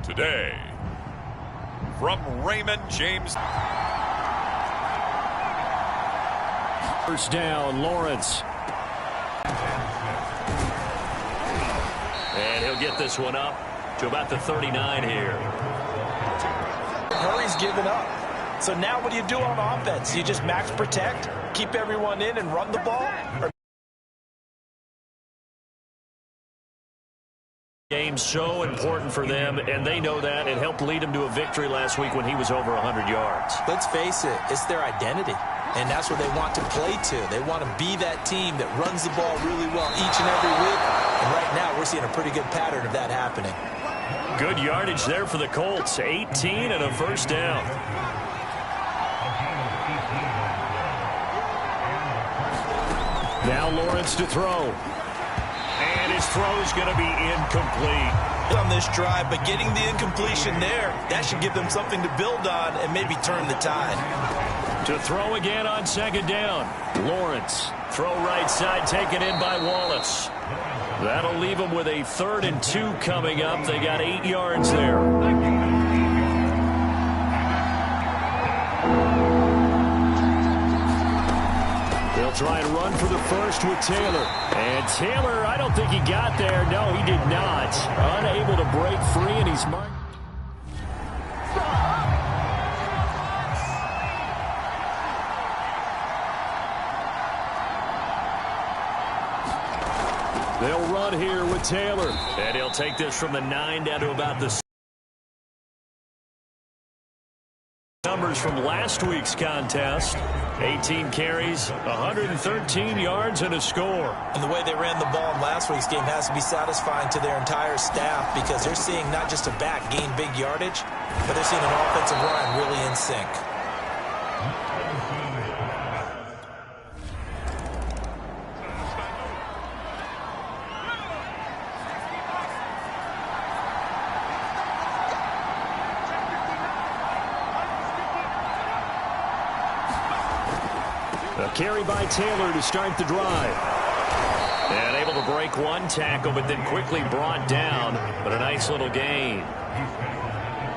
Today, from Raymond James. First down, Lawrence. And he'll get this one up to about the 39 here. Hurry's given up. So now what do you do on offense? You just max protect, keep everyone in, and run the ball? Game's so important for them, and they know that. It helped lead them to a victory last week when he was over 100 yards. Let's face it, it's their identity. And that's what they want to play to. They want to be that team that runs the ball really well each and every week. And right now, we're seeing a pretty good pattern of that happening. Good yardage there for the Colts. 18 and a first down. Now Lawrence to throw. And his throw is going to be incomplete. On this drive, but getting the incompletion there, that should give them something to build on and maybe turn the tide. To throw again on second down. Lawrence. Throw right side taken in by Wallace. That'll leave them with a 3rd and 2 coming up. They got 8 yards there. They'll try and run for the first with Taylor. And Taylor, I don't think he got there. No, he did not. Unable to break free, and he's marked. They'll run here with Taylor. And he'll take this from the 9 down to about the numbers from last week's contest. 18 carries, 113 yards, and a score. And the way they ran the ball in last week's game has to be satisfying to their entire staff because they're seeing not just a back gain big yardage, but they're seeing an offensive line really in sync. A carry by Taylor to start the drive. And able to break one tackle, but then quickly brought down. But a nice little gain.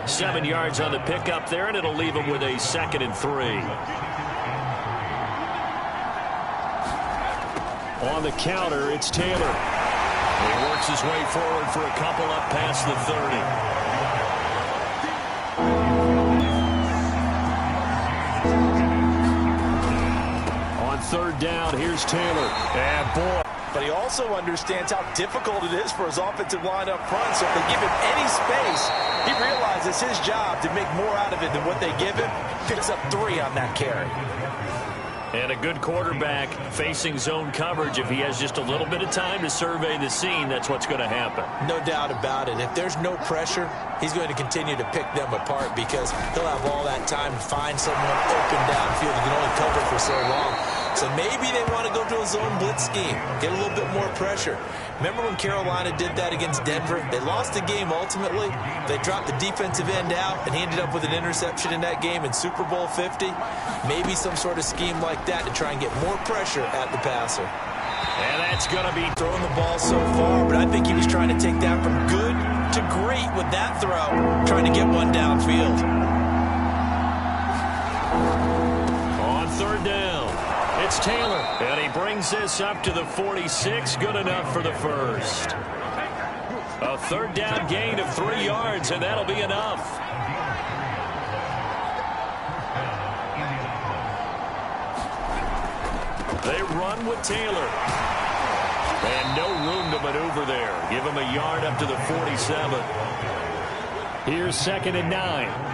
7 yards on the pickup there, and it'll leave him with a 2nd and 3. On the counter, it's Taylor. He works his way forward for a couple up past the 30. Third down, here's Taylor. And boy. But he also understands how difficult it is for his offensive line up front. So if they give him any space, he realizes his job to make more out of it than what they give him. Picks up 3 on that carry. And a good quarterback facing zone coverage. If he has just a little bit of time to survey the scene, that's what's going to happen. No doubt about it. If there's no pressure, he's going to continue to pick them apart because he'll have all that time to find someone open downfield. He can only cover for so long. So maybe they want to go to a zone blitz scheme, get a little bit more pressure. Remember when Carolina did that against Denver? They lost the game ultimately. They dropped the defensive end out, and he ended up with an interception in that game in Super Bowl 50. Maybe some sort of scheme like that to try and get more pressure at the passer. And that's going to be throwing the ball so far, but I think he was trying to take that from good to great with that throw, trying to get one downfield. On third down. It's Taylor, and he brings this up to the 46. Good enough for the first. A third down gain of 3 yards, and that'll be enough. They run with Taylor. And no room to maneuver there. Give him a yard up to the 47. Here's 2nd and 9.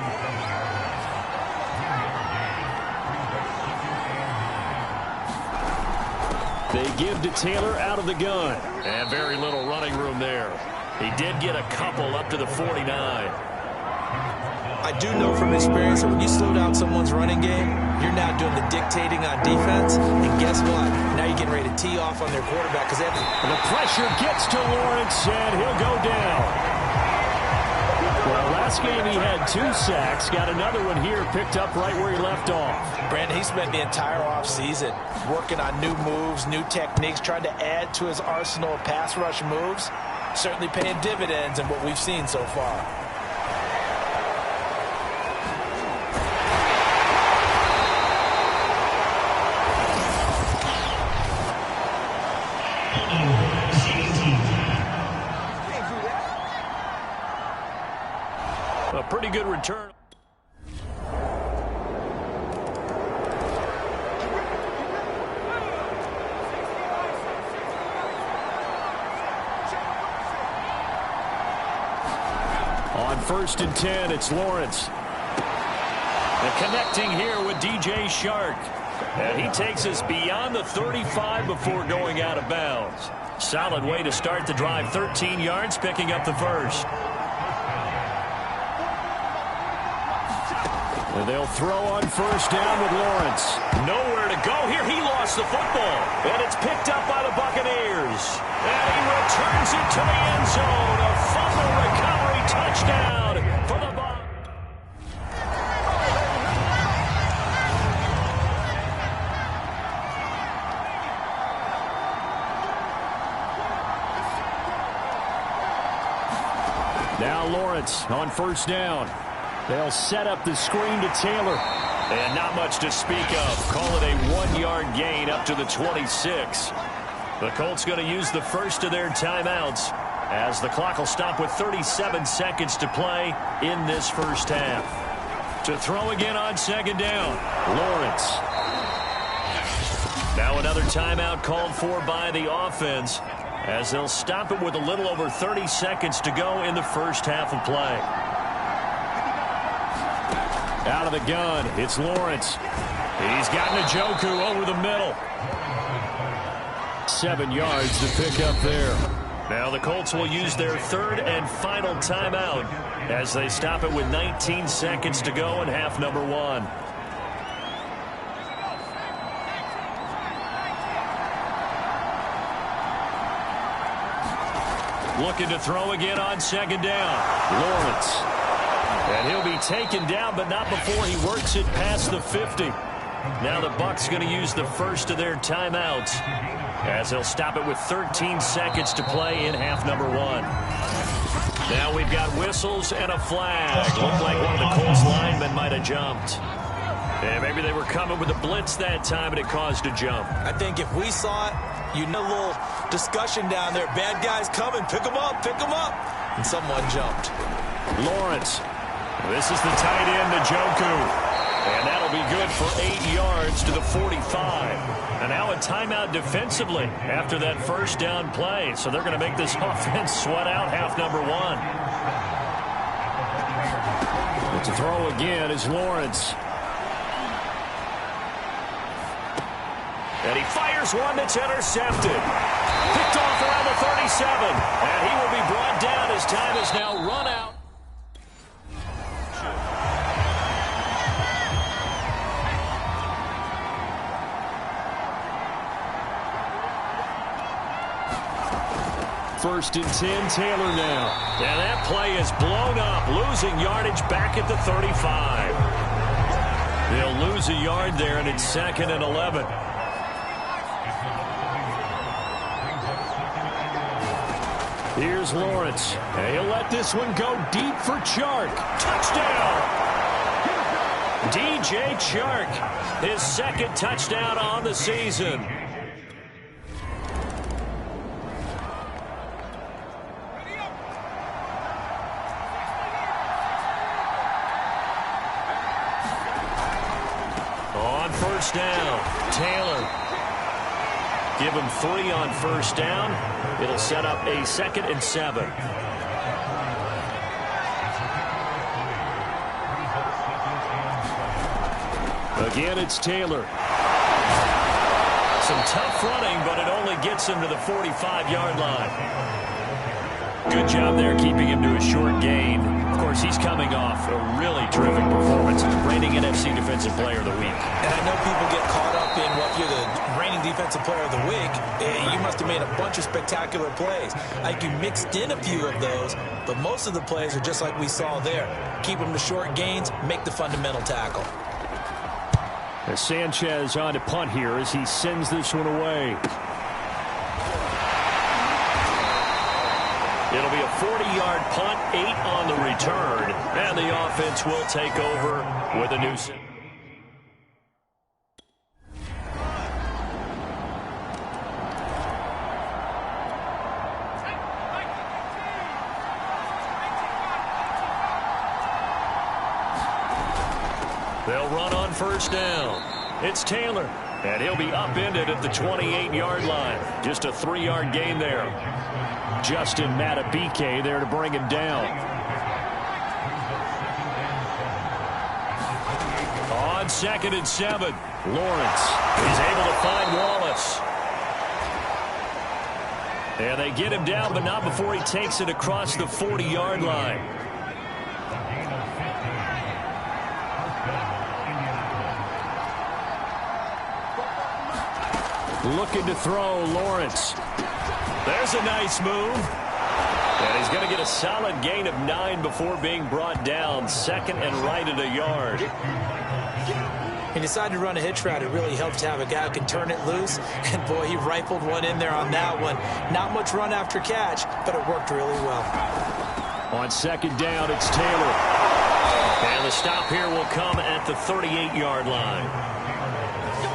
They give to Taylor out of the gun. And very little running room there. He did get a couple up to the 49. I do know from experience that when you slow down someone's running game, you're now doing the dictating on defense. And guess what? Now you're getting ready to tee off on their quarterback because they have to... The pressure gets to Lawrence, and he'll go down. Well, last game he had 2 sacks. Got another one here, picked up right where he left off. Brandon, he spent the entire offseason working on new moves, new techniques, trying to add to his arsenal of pass rush moves. Certainly paying dividends in what we've seen so far. A pretty good return. On 1st and 10, it's Lawrence. And connecting here with DJ Chark. And he takes us beyond the 35 before going out of bounds. Solid way to start the drive. 13 yards, picking up the first. And they'll throw on 1st down with Lawrence. Nowhere to go here. He lost the football. And it's picked up by the Buccaneers. And he returns it to the end zone. A fumble recovery touchdown for the Bucs. Now Lawrence on 1st down. They'll set up the screen to Taylor. And not much to speak of. Call it a 1-yard gain up to the 26. The Colts going to use the first of their timeouts as the clock will stop with 37 seconds to play in this first half. To throw again on 2nd down, Lawrence. Now another timeout called for by the offense as they'll stop it with a little over 30 seconds to go in the first half of play. Out of the gun, it's Lawrence. He's got Njoku over the middle. 7 yards to pick up there. Now the Colts will use their 3rd and final timeout as they stop it with 19 seconds to go in half number 1. Looking to throw again on 2nd down. Lawrence. And he'll be taken down, but not before he works it past the 50. Now the Bucs going to use the first of their timeouts as they'll stop it with 13 seconds to play in half number 1. Now we've got whistles and a flag. Looked like one of the Colts linemen might have jumped. And maybe they were coming with a blitz that time and it caused a jump. I think if we saw it, you know, a little discussion down there. Bad guys coming, pick them up, pick them up. And someone jumped. Lawrence. This is the tight end, Njoku. And that'll be good for 8 yards to the 45. And now a timeout defensively after that first down play. So they're going to make this offense sweat out half number 1. But to throw again is Lawrence. And he fires one that's intercepted. Picked off around the 37. And he will be brought down as time is now run out. First and 10, Taylor now. And that play is blown up, losing yardage back at the 35. They'll lose a yard there, and it's 2nd and 11. Here's Lawrence. And he'll let this one go deep for Chark. Touchdown! DJ Chark, his 2nd touchdown on the season. On 1st down, Taylor. Give him 3 on 1st down. It'll set up a 2nd and 7. Again, it's Taylor. Some tough running, but it only gets him to the 45-yard line. Good job there keeping him to a short gain. Of course, he's coming off a really terrific performance. Reigning NFC Defensive Player of the Week. And I know people get caught up in what you're the reigning Defensive Player of the Week. You must have made a bunch of spectacular plays. Like you mixed in a few of those, but most of the plays are just like we saw there. Keep them to short gains, make the fundamental tackle. As Sanchez on to punt here as he sends this one away. It'll be a 40-yard punt, 8 on the return, and the offense will take over with a new set. They'll run on first down. It's Taylor, and he'll be upended at the 28-yard line. Just a 3-yard gain there. Justin Matabike there to bring him down. On 2nd and 7, Lawrence is able to find Wallace. And they get him down, but not before he takes it across the 40-yard line. Looking to throw, Lawrence. There's a nice move. And he's going to get a solid gain of 9 before being brought down. 2nd and right at a yard. He decided to run a hitch route. It really helps to have a guy who can turn it loose. And, boy, he rifled one in there on that one. Not much run after catch, but it worked really well. On 2nd down, it's Taylor. And the stop here will come at the 38-yard line.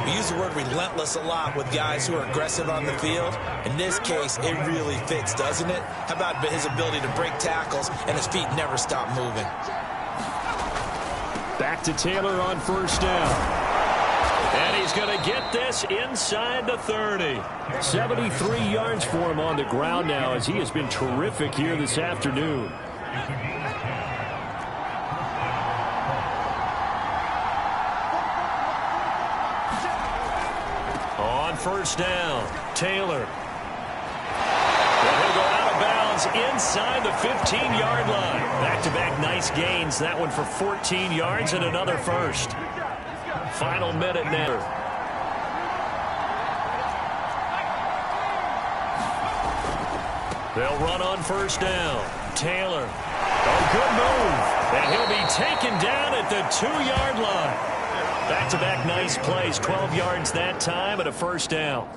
We use the word relentless a lot with guys who are aggressive on the field. In this case, it really fits, doesn't it? How about his ability to break tackles and his feet never stop moving? Back to Taylor on first down. And he's going to get this inside the 30. 73 yards for him on the ground now as he has been terrific here this afternoon. On first down, Taylor. And he'll go out of bounds inside the 15-yard line. Back-to-back nice gains. That one for 14 yards and another first. Final minute now. They'll run on first down. Taylor. A good move. And he'll be taken down at the 2-yard line. Back-to-back nice plays. 12 yards that time and a first down.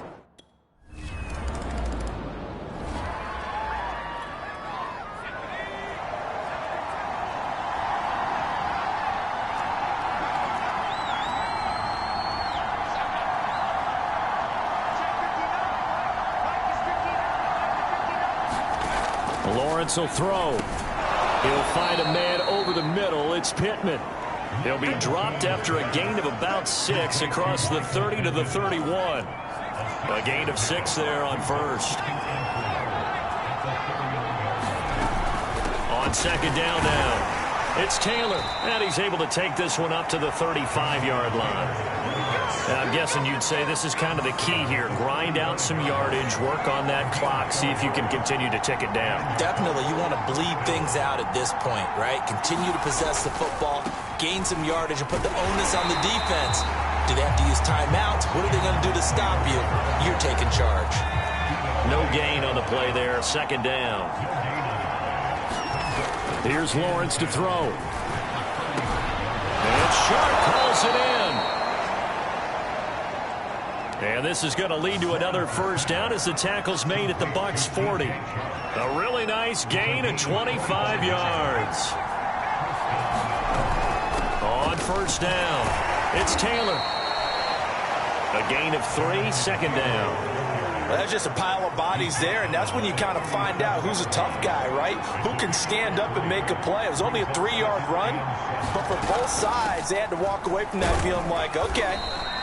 Lawrence will throw. He'll find a man over the middle. It's Pittman. He'll be dropped after a gain of about 6 across the 30 to the 31. A gain of 6 there on first. On 2nd down now, it's Taylor, and he's able to take this one up to the 35-yard line. And I'm guessing you'd say this is kind of the key here. Grind out some yardage, work on that clock, see if you can continue to tick it down. Definitely, you want to bleed things out at this point, right? Continue to possess the football, gain some yardage, and put the onus on the defense. Do they have to use timeouts? What are they going to do to stop you? You're taking charge. No gain on the play there. 2nd down. Here's Lawrence to throw. And Sharp calls it in. And this is going to lead to another first down as the tackle's made at the Bucs 40. A really nice gain of 25 yards. On first down, it's Taylor. A gain of 3, 2nd down. Well, that's just a pile of bodies there, and that's when you kind of find out who's a tough guy, right? Who can stand up and make a play. It was only a 3-yard run, but for both sides, they had to walk away from that feeling like, okay,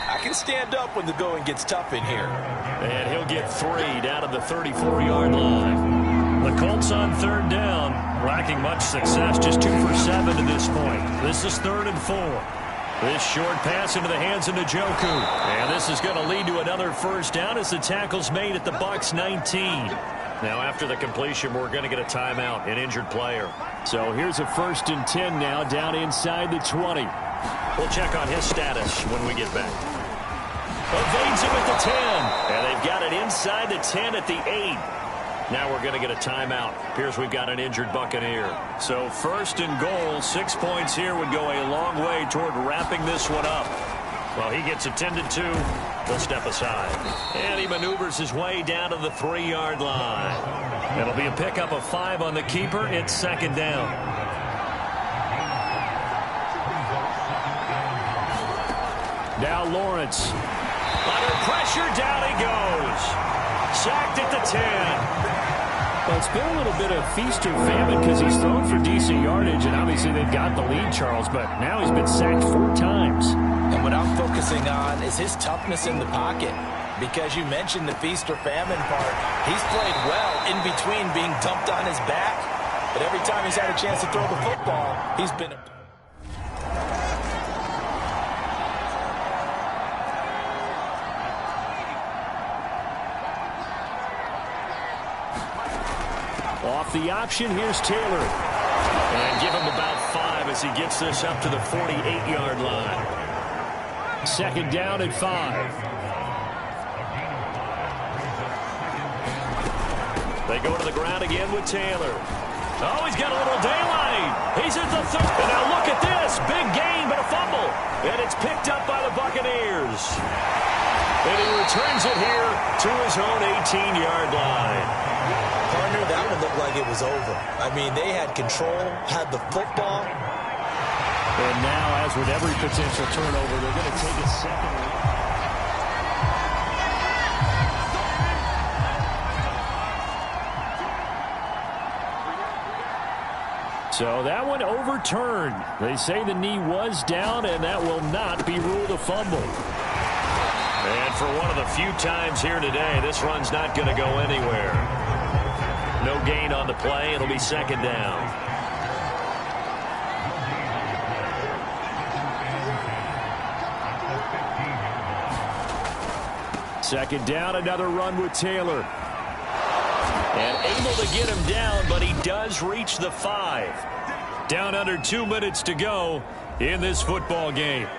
I can stand up when the going gets tough in here. And he'll get 3 down to the 34-yard line. The Colts on 3rd down, lacking much success, just 2 for 7 to this point. This is 3rd and 4. This short pass into the hands of Njoku. And this is going to lead to another first down as the tackle's made at the Bucs 19. Now after the completion, we're going to get a timeout, an injured player. So here's a 1st and 10 now down inside the 20. We'll check on his status when we get back. Evades him at the 10. And they've got it inside the 10 at the 8. Now we're going to get a timeout. Appears we've got an injured Buccaneer. So 1st and goal, 6 points here would go a long way toward wrapping this one up. Well, he gets attended to. He'll step aside. And he maneuvers his way down to the 3-yard line. It'll be a pickup of 5 on the keeper. It's 2nd down. Now Lawrence. Under pressure, down he goes. Sacked at the 10. Well, it's been a little bit of feast or famine because he's thrown for decent yardage, and obviously they've got the lead, Charles, but now he's been sacked 4 times. And what I'm focusing on is his toughness in the pocket, because you mentioned the feast or famine part. He's played well in between being dumped on his back, but every time he's had a chance to throw the football, he's been... Off the option, here's Taylor. And give him about 5 as he gets this up to the 48-yard line. 2nd down and 5. They go to the ground again with Taylor. Oh, he's got a little daylight. He's at the 3rd. And now look at this. Big gain, but a fumble. And it's picked up by the Buccaneers. And he returns it here to his own 18-yard line. Partner, that one looked like it was over. I mean, they had control, had the football. And now, as with every potential turnover, they're going to take a second. So that one overturned. They say the knee was down, and that will not be ruled a fumble. And for one of the few times here today, this run's not going to go anywhere. No gain on the play. It'll be 2nd down. Second down, another run with Taylor. And able to get him down, but he does reach the 5. Down under 2 minutes to go in this football game.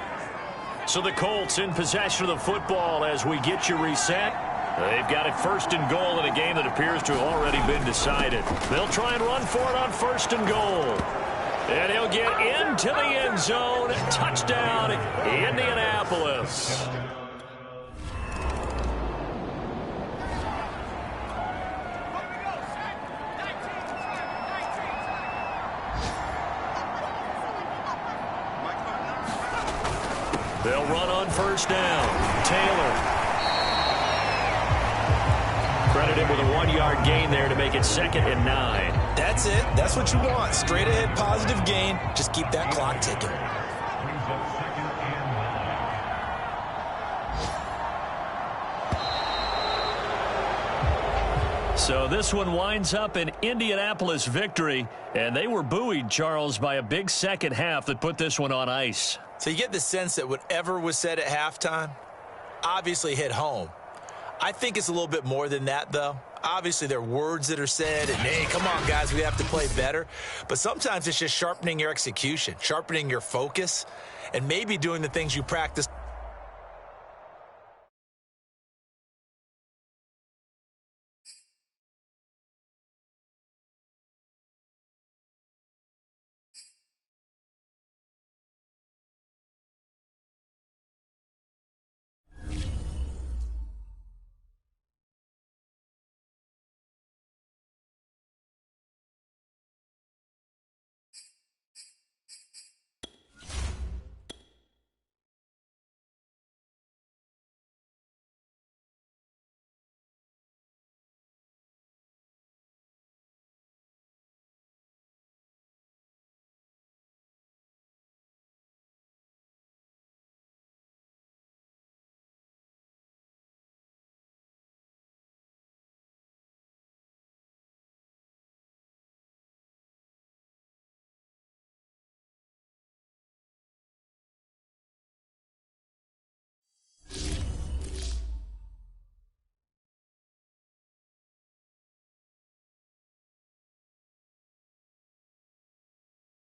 So the Colts in possession of the football as we get you reset. They've got it 1st and goal in a game that appears to have already been decided. They'll try and run for it on 1st and goal. And he'll get into the end zone. Touchdown, Indianapolis. They'll run on 1st down. Taylor. Credited with a 1-yard gain there to make it 2nd and 9. That's it. That's what you want. Straight ahead, positive gain. Just keep that clock ticking. So this one winds up an Indianapolis victory, and they were buoyed, Charles, by a big second half that put this one on ice. So you get the sense that whatever was said at halftime obviously hit home. I think it's a little bit more than that, though. Obviously, there are words that are said, and, hey, come on, guys, we have to play better. But sometimes it's just sharpening your execution, sharpening your focus, and maybe doing the things you practice